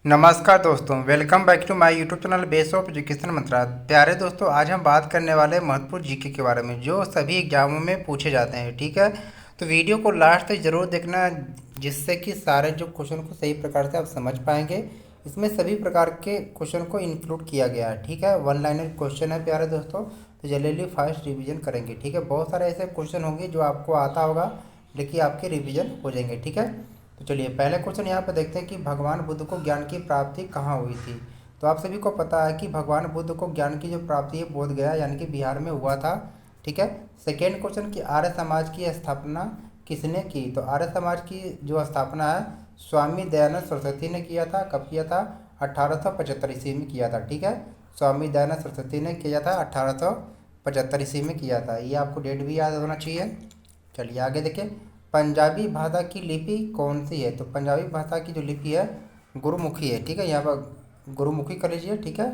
नमस्कार दोस्तों, welcome back to my YouTube channel base of education mantra. प्यारे दोस्तों, आज हम बात करने वाले हैं महत्वपूर्ण जीके के बारे में जो सभी एग्जामों में पूछे जाते हैं। ठीक है, तो वीडियो को लास्ट तक जरूर देखना, जिससे कि सारे जो क्वेश्चन को सही प्रकार से आप समझ पाएंगे। इसमें सभी प्रकार के क्वेश्चन को इंक्लूड किया गया है। ठीक है, वन लाइनर क्वेश्चन है प्यारे दोस्तों, तो जल्दी फास्ट रिविजन करेंगे। ठीक है, बहुत सारे ऐसे क्वेश्चन होंगे जो आपको आता होगा लेकिन आपके रिविजन हो जाएंगे। ठीक है, तो चलिए पहले क्वेश्चन यहाँ पर देखते हैं कि भगवान बुद्ध को ज्ञान की प्राप्ति कहाँ हुई थी। तो आप सभी को पता है कि भगवान बुद्ध को ज्ञान की जो प्राप्ति है बोध गया यानी कि बिहार में हुआ था। ठीक है, सेकेंड क्वेश्चन कि आर्य समाज की स्थापना किसने की। तो आर्य समाज की जो स्थापना है स्वामी दयानंद सरस्वती ने किया था। कब किया था? 1875 ईस्वी में किया था। ठीक है, स्वामी दयानंद सरस्वती ने किया था 1875 ईस्वी में किया था। ये आपको डेट भी याद होना चाहिए। चलिए आगे देखें, पंजाबी भाषा की लिपि कौन सी है। तो पंजाबी भाषा की जो लिपि है गुरुमुखी है। ठीक है, यहाँ पर गुरुमुखी कर लीजिए। ठीक है,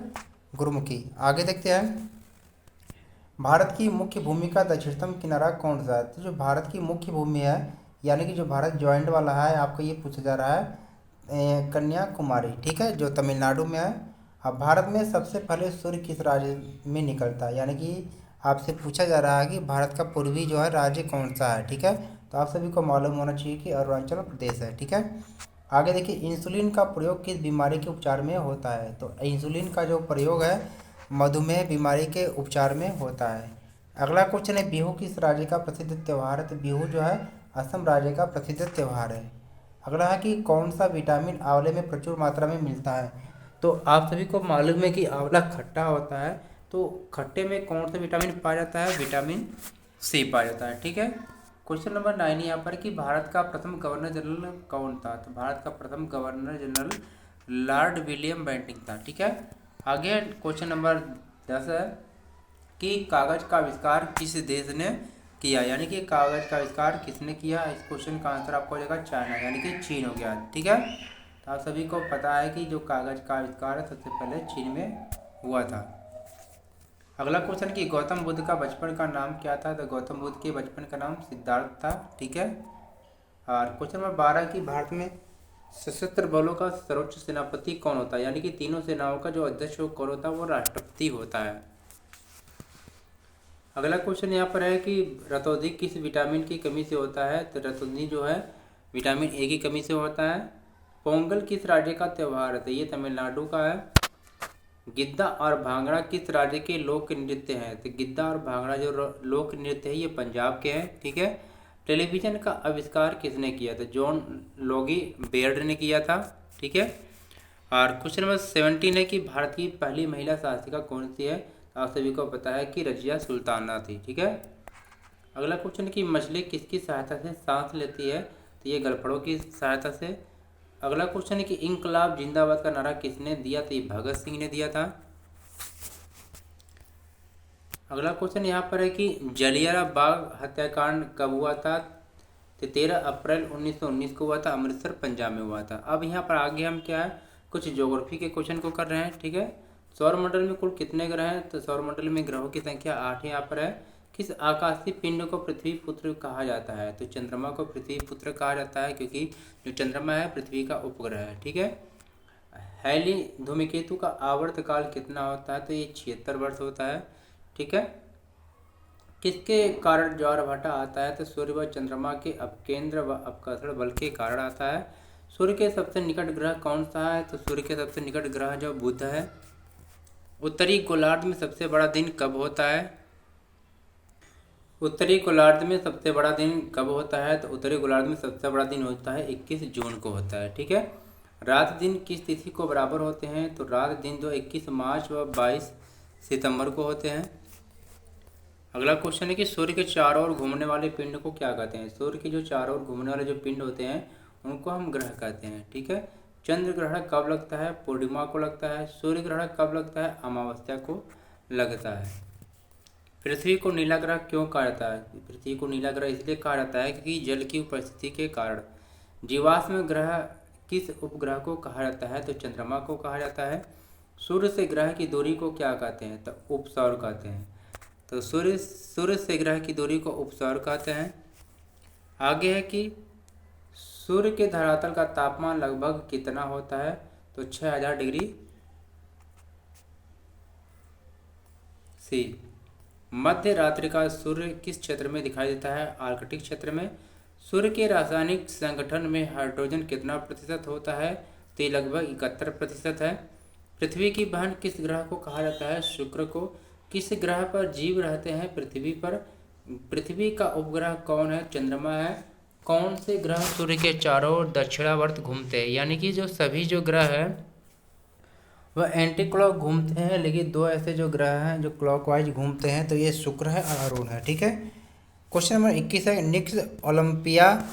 गुरुमुखी। आगे देखते हैं, भारत की मुख्य भूमि का दक्षिणतम किनारा कौन सा है। तो जो भारत की मुख्य भूमि है यानी कि जो भारत ज्वाइंट वाला है, आपको ये पूछा जा रहा है कन्याकुमारी। ठीक है, जो तमिलनाडु में है। अब भारत में सबसे पहले सूर्य किस राज्य में निकलता है, यानी कि आपसे पूछा जा रहा है कि भारत का पूर्वी जो है राज्य कौन सा है। ठीक है, तो आप सभी को मालूम होना चाहिए कि अरुणाचल प्रदेश है। ठीक है, आगे देखिए, इंसुलिन का प्रयोग किस बीमारी के उपचार में होता है। तो इंसुलिन का जो प्रयोग है मधुमेह बीमारी के उपचार में होता है। अगला क्वेश्चन है, बिहू किस राज्य का प्रसिद्ध त्यौहार है। तो बिहू जो है असम राज्य का प्रसिद्ध त्यौहार है। अगला है कि कौन सा विटामिन आंवले में प्रचुर मात्रा में मिलता है। तो आप सभी को मालूम है कि आंवला खट्टा होता है, तो खट्टे में कौन सा विटामिन पाया जाता है? विटामिन सी पाया जाता है। ठीक है, क्वेश्चन नंबर 9 यहाँ पर कि भारत का प्रथम गवर्नर जनरल कौन था। तो भारत का प्रथम governor general Lord William Bentinck था। ठीक है, आगे क्वेश्चन नंबर 10 है कि कागज का आविष्कार किस देश ने किया, यानी कि कागज का आविष्कार किसने किया। इस क्वेश्चन का आंसर आपको हो जाएगा चाइना, यानी कि चीन हो गया। ठीक है, तो आप सभी को पता है कि जो कागज का आविष्कार है सबसे पहले चीन में हुआ था। अगला क्वेश्चन कि गौतम बुद्ध का बचपन का नाम क्या था। तो गौतम बुद्ध के बचपन का नाम सिद्धार्थ था। ठीक है, और क्वेश्चन नंबर 12 कि भारत में सशस्त्र बलों का सर्वोच्च सेनापति कौन होता है, यानी कि तीनों सेनाओं का जो अध्यक्ष कौन होता है वो राष्ट्रपति होता है। अगला क्वेश्चन यहाँ पर है कि रतौंधी किस विटामिन की कमी से होता है। तो रतौंधी जो है विटामिन ए की कमी से होता है। पोंगल किस राज्य का त्यौहार है। तो ये तमिलनाडु का है। गिद्दा और भांगड़ा किस राज्य के लोक नृत्य हैं। तो गिद्दा और भांगड़ा जो लोक नृत्य है ये पंजाब के हैं। ठीक है, टेलीविजन का आविष्कार किसने किया था। जॉन लॉगी बेयर्ड ने किया था। ठीक है, और क्वेश्चन नंबर 17 है कि भारत की पहली महिला शासिका कौन सी है। तो आप सभी को पता है कि रजिया सुल्ताना थी। ठीक है, अगला क्वेश्चन कि मछली किसकी सहायता से सांस लेती है। तो ये गलफड़ों की सहायता से। अगला क्वेश्चन है कि इंकलाब जिंदाबाद का नारा किसने दिया। तो ये भगत सिंह ने दिया था। अगला क्वेश्चन यहाँ पर है कि जलियांवाला बाग हत्याकांड कब हुआ था। तो 13 अप्रैल 1919 को हुआ था, अमृतसर पंजाब में हुआ था। अब यहाँ पर आगे हम क्या है कुछ ज्योग्राफी के क्वेश्चन को कर रहे हैं। ठीक है, सौरमंडल में कुल कितने ग्रह हैं। तो सौरमंडल में ग्रहों की संख्या 8 यहाँ पर है। किस आकाशीय पिंड को पृथ्वी पुत्र कहा जाता है। तो चंद्रमा को पृथ्वी पुत्र कहा जाता है क्योंकि जो चंद्रमा है पृथ्वी का उपग्रह है। ठीक है, हैली धूमकेतु का आवर्त काल कितना होता है। तो ये 76 वर्ष होता है। ठीक है, किसके कारण ज्वारभाटा आता है। तो सूर्य व चंद्रमा के अपकेंद्र व अपकर्षण बल के कारण आता है। सूर्य के सबसे निकट ग्रह कौन सा है। तो सूर्य के सबसे निकट ग्रह जो बुध है। उत्तरी गोलार्ध में सबसे बड़ा दिन कब होता है। उत्तरी गोलार्ध में सबसे बड़ा दिन कब होता है। तो उत्तरी गोलार्ध में सबसे बड़ा दिन होता है 21 जून को होता है। ठीक है, रात दिन किस तिथि को बराबर होते हैं। तो रात दिन जो 21 मार्च व 22 सितंबर को होते हैं। अगला क्वेश्चन है कि सूर्य के चारों ओर घूमने वाले पिंड को क्या कहते हैं। सूर्य के जो चारों ओर घूमने वाले जो पिंड होते हैं उनको हम ग्रह कहते हैं। ठीक है, चंद्र ग्रहण कब लगता है। पूर्णिमा को लगता है। सूर्य ग्रहण कब लगता है। अमावस्या को लगता है। पृथ्वी को नीला ग्रह क्यों कहा जाता है। पृथ्वी को नीला ग्रह इसलिए कहा जाता है क्योंकि जल की उपस्थिति के कारण। जीवाश्म ग्रह किस उपग्रह को कहा जाता है। तो चंद्रमा को कहा जाता है। सूर्य से ग्रह की दूरी को क्या कहते हैं। तो उपसौर कहते हैं। तो सूर्य से ग्रह की दूरी को उपसौर कहते हैं। आगे है कि सूर्य के धरातल का तापमान लगभग कितना होता है। तो 6000 डिग्री सी। मध्य रात्रि का सूर्य किस क्षेत्र में दिखाई देता है? आर्कटिक क्षेत्र में। सूर्य के रासायनिक संगठन में हाइड्रोजन कितना प्रतिशत होता है? तो ये लगभग 71% है। पृथ्वी की बहन किस ग्रह को कहा जाता है? शुक्र को। किस ग्रह पर जीव रहते हैं? पृथ्वी पर। पृथ्वी का उपग्रह कौन है? चंद्रमा है। कौन से ग्रह सूर्य के चारों ओर दक्षिणावर्त घूमते हैं? यानी कि जो सभी जो ग्रह है वह एंटी क्लॉक घूमते हैं, लेकिन दो ऐसे जो ग्रह हैं जो क्लॉकवाइज घूमते हैं, तो ये शुक्र है और अरुण है। ठीक है। क्वेश्चन नंबर 21 है, निक्स ओलंपिया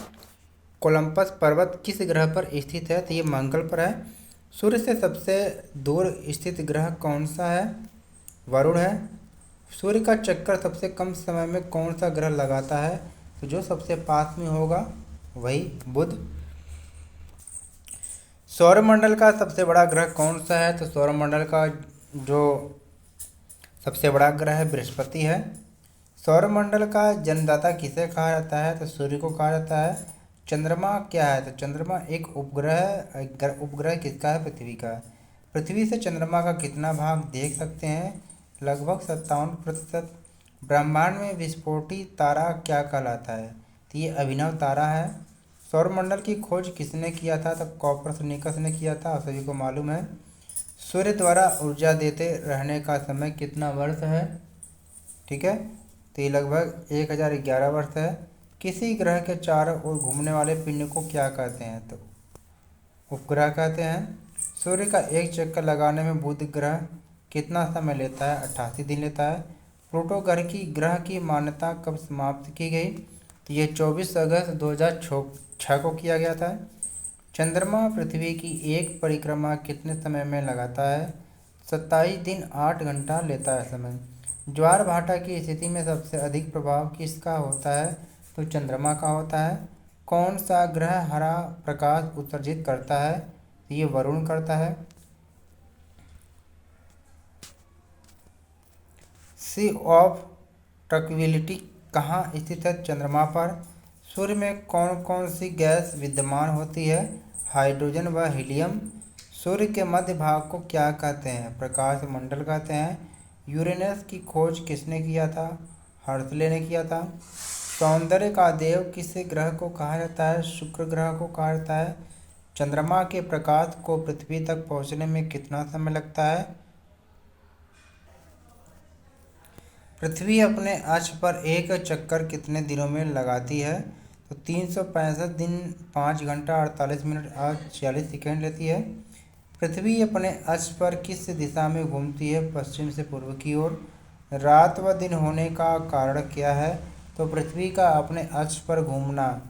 कोलंबस पर्वत किस ग्रह पर स्थित है? तो ये मंगल पर है। सूर्य से सबसे दूर स्थित ग्रह कौन सा है? वरुण है। सूर्य का चक्कर सबसे कम समय में कौन सा ग्रह लगाता है? तो जो सबसे पास में होगा वही बुध। सौरमंडल का सबसे बड़ा ग्रह कौन सा है? तो सौरमंडल का जो सबसे बड़ा ग्रह है बृहस्पति है। सौरमंडल का जन्मदाता किसे कहा जाता है? तो सूर्य को कहा जाता है। चंद्रमा क्या है? तो चंद्रमा एक उपग्रह उपग्रह किसका है? पृथ्वी का। पृथ्वी से चंद्रमा का कितना भाग देख सकते हैं? लगभग 57%। ब्रह्मांड में विस्फोटी तारा क्या कहलाता है? तो ये अभिनव तारा है। सौरमंडल की खोज किसने किया था? तब कॉपरनिकस ने किया था, आप सभी को मालूम है। सूर्य द्वारा ऊर्जा देते रहने का समय कितना वर्ष है? ठीक है, तो ये लगभग 1011 वर्ष है। किसी ग्रह के चारों ओर घूमने वाले पिंड को क्या कहते हैं? तो उपग्रह कहते हैं। सूर्य का एक चक्कर लगाने में बुध ग्रह कितना समय लेता है? 88 दिन लेता है। प्लूटो ग्रह की मान्यता कब समाप्त की गई? तो ये 24 अगस्त 2006 को किया गया था। चंद्रमा पृथ्वी की एक परिक्रमा कितने समय में लगाता है? 27 दिन 8 घंटा लेता है समय। ज्वार भाटा की स्थिति में सबसे अधिक प्रभाव किसका होता है? तो चंद्रमा का होता है। कौन सा ग्रह हरा प्रकाश उत्सर्जित करता है? तो ये वरुण करता है। सी ऑफ ट्रंक्विलिटी कहाँ स्थित है? चंद्रमा पर। सूर्य में कौन कौन सी गैस विद्यमान होती है? हाइड्रोजन व हीलियम। सूर्य के मध्य भाग को क्या कहते हैं? प्रकाश मंडल कहते हैं। यूरेनस की खोज किसने किया था? हर्षले ने किया था। सौंदर्य का देव किस ग्रह को कहा जाता है? शुक्र ग्रह को कहा जाता है। चंद्रमा के प्रकाश को पृथ्वी तक पहुंचने में कितना समय लगता है? पृथ्वी अपने अक्ष पर एक चक्कर कितने दिनों में लगाती है? तो 365 दिन 5 घंटा 48 मिनट और 46 सेकेंड लेती है। पृथ्वी अपने अक्ष पर किस दिशा में घूमती है? पश्चिम से पूर्व की ओर। रात व दिन होने का कारण क्या है? तो पृथ्वी का अपने अक्ष पर घूमना।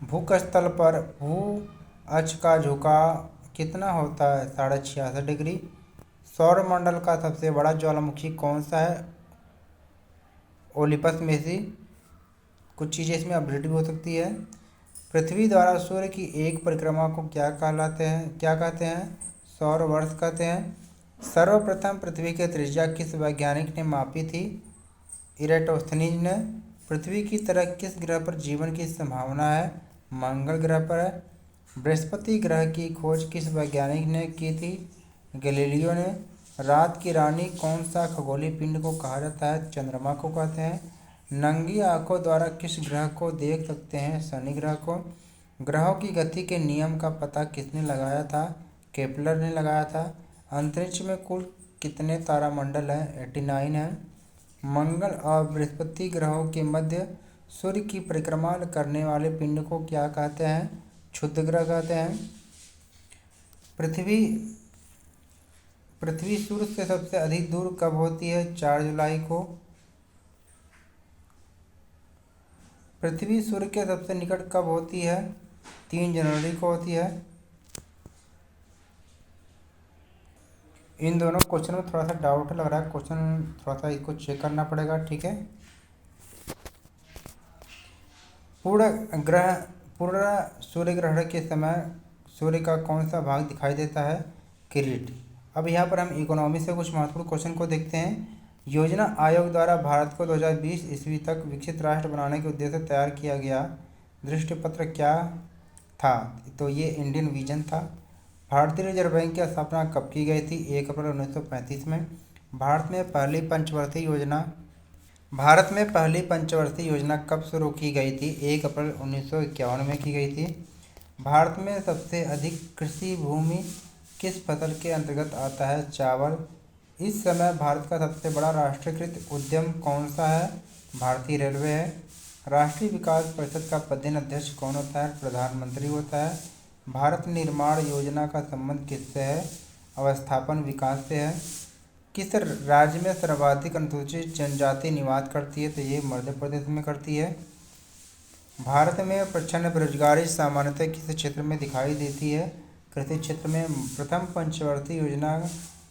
भूकस्थल पर भू अक्ष का झुकाव कितना होता है? 66.5 डिग्री। सौरमंडल का सबसे बड़ा ज्वालामुखी कौन सा है? ओलिपस में से। कुछ चीज़ें इसमें अपडेट भी हो सकती है। पृथ्वी द्वारा सूर्य की एक परिक्रमा को क्या कहते हैं? सौर वर्ष कहते हैं। सर्वप्रथम पृथ्वी की त्रिज्या किस वैज्ञानिक ने मापी थी? इरेटोस्थनीज ने। पृथ्वी की तरह किस ग्रह पर जीवन की संभावना है? मंगल ग्रह पर है। बृहस्पति ग्रह की खोज किस वैज्ञानिक ने की थी? गैलीलियो ने। रात की रानी कौन सा खगोलीय पिंड को कहा जाता है? चंद्रमा को कहते हैं। नंगी आंखों द्वारा किस ग्रह को देख सकते हैं? शनि ग्रह को। ग्रहों की गति के नियम का पता किसने लगाया था? केपलर ने लगाया था। अंतरिक्ष में कुल कितने तारामंडल हैं? 89 है। मंगल और बृहस्पति ग्रहों के मध्य सूर्य की परिक्रमा करने वाले पिंड को क्या कहते हैं? क्षुद्र ग्रह कहते हैं। पृथ्वी सूर्य से सबसे अधिक दूर कब होती है? 4 जुलाई को। पृथ्वी सूर्य के सबसे निकट कब होती है? 3 जनवरी को होती है। इन दोनों क्वेश्चन में थोड़ा सा डाउट लग रहा है, क्वेश्चन थोड़ा सा इसको चेक करना पड़ेगा। ठीक है। पूर्ण सूर्य ग्रहण के समय सूर्य का कौन सा भाग दिखाई देता है? किरीट। अब यहाँ पर हम इकोनॉमी से कुछ महत्वपूर्ण क्वेश्चन को देखते हैं। योजना आयोग द्वारा भारत को 2020 ईस्वी तक विकसित राष्ट्र बनाने के उद्देश्य से तैयार किया गया दृष्टि पत्र क्या था, तो ये इंडियन विजन था। भारतीय रिजर्व बैंक की स्थापना कब की गई थी? 1 अप्रैल 1935 में। भारत में पहली पंचवर्षीय योजना कब शुरू की गई थी? 1 अप्रैल 1951 में की गई थी। भारत में सबसे अधिक कृषि भूमि किस फसल के अंतर्गत आता है? चावल। इस समय भारत का सबसे बड़ा राष्ट्रीयकृत उद्यम कौन सा है? भारतीय रेलवे है। राष्ट्रीय विकास परिषद का पदेन अध्यक्ष कौन होता है? प्रधानमंत्री होता है। भारत निर्माण योजना का संबंध किससे है? अवस्थापन विकास से है। किस राज्य में सर्वाधिक अनुसूचित जनजाति निवास करती है? तो ये मध्य प्रदेश में करती है। भारत में प्रचंड बेरोजगारी सामान्यतः किस क्षेत्र में दिखाई देती है? कृषि क्षेत्र में। प्रथम पंचवर्षीय योजना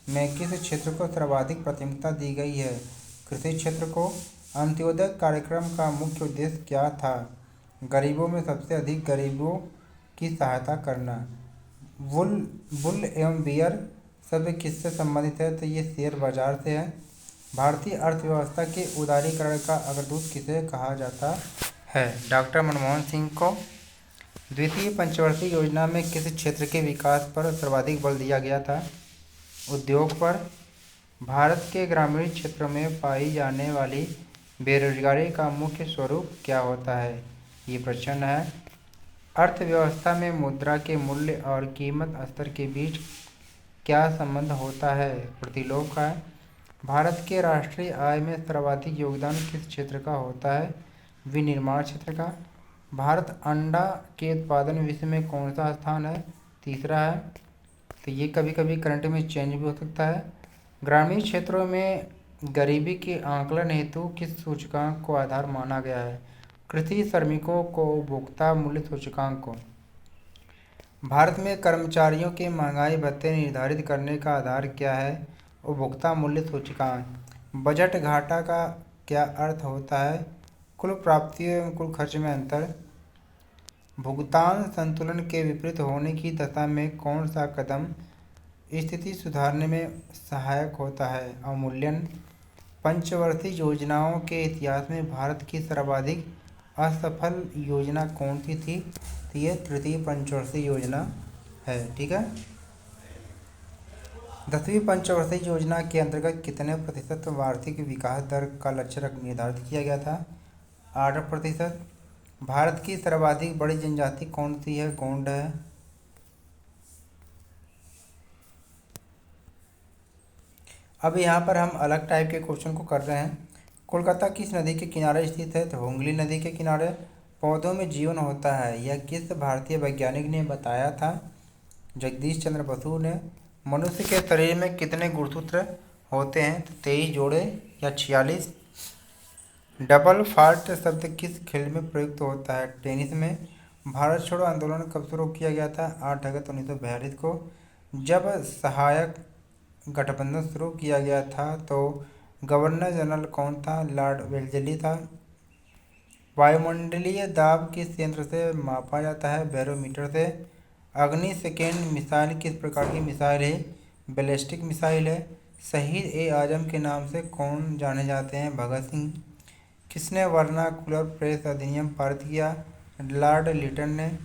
में किस क्षेत्र को सर्वाधिक प्राथमिकता दी गई है? कृषि क्षेत्र को। अंत्योदय कार्यक्रम का मुख्य उद्देश्य क्या था? गरीबों में सबसे अधिक गरीबों की सहायता करना। बुल एवं बियर शब्द किससे संबंधित है? तो ये शेयर बाजार से है। भारतीय अर्थव्यवस्था के उदारीकरण का अग्रदूत किसे कहा जाता है? डॉक्टर मनमोहन सिंह को। द्वितीय पंचवर्षीय योजना में किस क्षेत्र के विकास पर सर्वाधिक बल दिया गया था? उद्योग पर। भारत के ग्रामीण क्षेत्रों में पाई जाने वाली बेरोजगारी का मुख्य स्वरूप क्या होता है? ये प्रश्न है। अर्थव्यवस्था में मुद्रा के मूल्य और कीमत स्तर के बीच क्या संबंध होता है? प्रतिलोम का है। भारत के राष्ट्रीय आय में सर्वाधिक योगदान किस क्षेत्र का होता है? विनिर्माण क्षेत्र का। भारत अंडा के उत्पादन विश्व में कौन सा स्थान है? तीसरा है। तो ये कभी कभी करंट में चेंज भी हो सकता है। ग्रामीण क्षेत्रों में गरीबी के आंकलन हेतु किस सूचकांक को आधार माना गया है? कृषि श्रमिकों को उपभोक्ता मूल्य सूचकांक को। भारत में कर्मचारियों के महंगाई भत्ते निर्धारित करने का आधार क्या है? उपभोक्ता मूल्य सूचकांक। बजट घाटा का क्या अर्थ होता है? कुल प्राप्तियों एवं कुल खर्च में अंतर। भुगतान संतुलन के विपरीत होने की दशा में कौन सा कदम स्थिति सुधारने में सहायक होता है? अवमूल्यन। पंचवर्षीय योजनाओं के इतिहास में भारत की सर्वाधिक असफल योजना कौन सी थी? तो ये तृतीय पंचवर्षीय योजना है। ठीक है। 10वीं पंचवर्षीय योजना के अंतर्गत कितने प्रतिशत वार्षिक विकास दर का लक्ष्य निर्धारित किया गया था? 8%। भारत की सर्वाधिक बड़ी जनजाति कौन सी है? गोंड है। अब यहाँ पर हम अलग टाइप के क्वेश्चन को कर रहे हैं। कोलकाता किस नदी के किनारे स्थित है? तो हुगली नदी के किनारे। पौधों में जीवन होता है, यह किस भारतीय वैज्ञानिक ने बताया था? जगदीश चंद्र बसु ने। मनुष्य के शरीर में कितने गुणसूत्र होते हैं? तो 23 जोड़े या 46। डबल फाल्ट शब्द किस खेल में प्रयुक्त होता है? टेनिस में। भारत छोड़ो आंदोलन कब शुरू किया गया था? 8 अगस्त 1942 को। जब सहायक गठबंधन शुरू किया गया था तो गवर्नर जनरल कौन था? लॉर्ड वेल्लेस्ली था। वायुमंडलीय दाब किस यंत्र से मापा जाता है? बैरोमीटर से। अग्नि सेकेंड मिसाइल किस प्रकार की मिसाइल है? बैलिस्टिक मिसाइल है। शहीद ए आजम के नाम से कौन जाने जाते हैं? भगत सिंह। किसने वर्नाकुलर प्रेस अधिनियम पारित किया? लॉर्ड लिटन ने।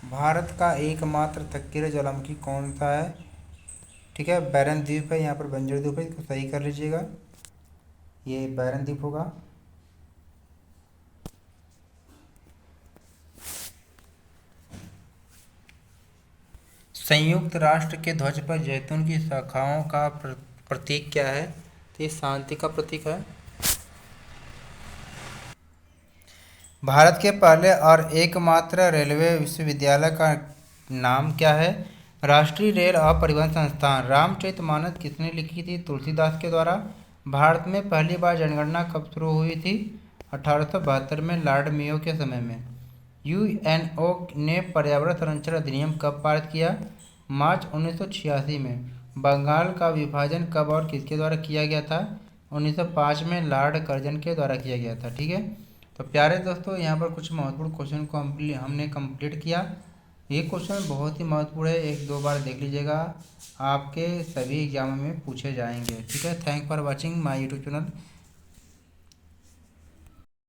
भारत का एकमात्र सक्रिय ज्वालामुखी कौन सा है? ठीक है, बैरन द्वीप है। यहाँ पर बंजर द्वीप है, इसको सही कर लीजिएगा। ये बैरन द्वीप होगा। संयुक्त राष्ट्र के ध्वज पर जैतून की शाखाओं का प्रतीक क्या है? तो ये शांति का प्रतीक है। भारत के पहले और एकमात्र रेलवे विश्वविद्यालय का नाम क्या है? राष्ट्रीय रेल और परिवहन संस्थान। रामचरितमानस किसने लिखी थी? तुलसीदास के द्वारा। भारत में पहली बार जनगणना कब शुरू हुई थी? 1872 में, लॉर्ड मेयो के समय में। यूएनओ ने पर्यावरण संरक्षण अधिनियम कब पारित किया? मार्च 1986 में। बंगाल का विभाजन कब और किसके द्वारा किया गया था? 1905 में, लॉर्ड कर्जन के द्वारा किया गया था। ठीक है, तो प्यारे दोस्तों, यहाँ पर कुछ महत्वपूर्ण क्वेश्चन को हमने कंप्लीट किया। ये क्वेश्चन बहुत ही महत्वपूर्ण है, 1-2 बार देख लीजिएगा, आपके सभी एग्जामों में पूछे जाएंगे। ठीक है, thank for watching my YouTube channel